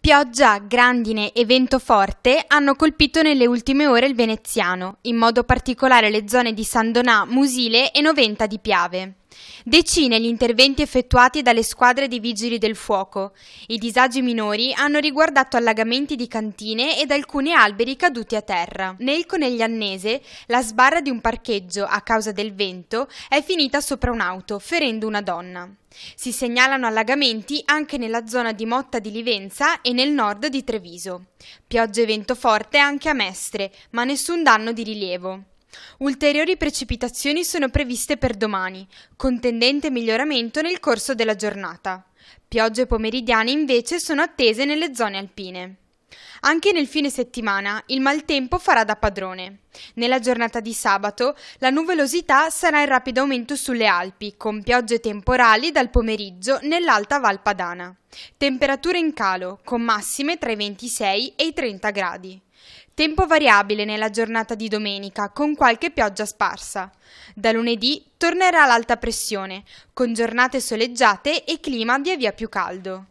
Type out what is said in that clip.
Pioggia, grandine e vento forte hanno colpito nelle ultime ore il veneziano, in modo particolare le zone di San Donà, Musile e Noventa di Piave. Decine gli interventi effettuati dalle squadre di vigili del fuoco. I disagi minori hanno riguardato allagamenti di cantine ed alcuni alberi caduti a terra. Nel Conegliannese, la sbarra di un parcheggio, a causa del vento, è finita sopra un'auto, ferendo una donna. Si segnalano allagamenti anche nella zona di Motta di Livenza e nel nord di Treviso. Pioggia e vento forte anche a Mestre, ma nessun danno di rilievo. Ulteriori precipitazioni sono previste per domani, con tendente miglioramento nel corso della giornata. Piogge pomeridiane invece sono attese nelle zone alpine. Anche nel fine settimana il maltempo farà da padrone. Nella giornata di sabato la nuvolosità sarà in rapido aumento sulle Alpi, con piogge temporali dal pomeriggio nell'Alta Val Padana. Temperature in calo, con massime tra i 26 e i 30 gradi. Tempo variabile nella giornata di domenica, con qualche pioggia sparsa. Da lunedì tornerà l'alta pressione, con giornate soleggiate e clima via via più caldo.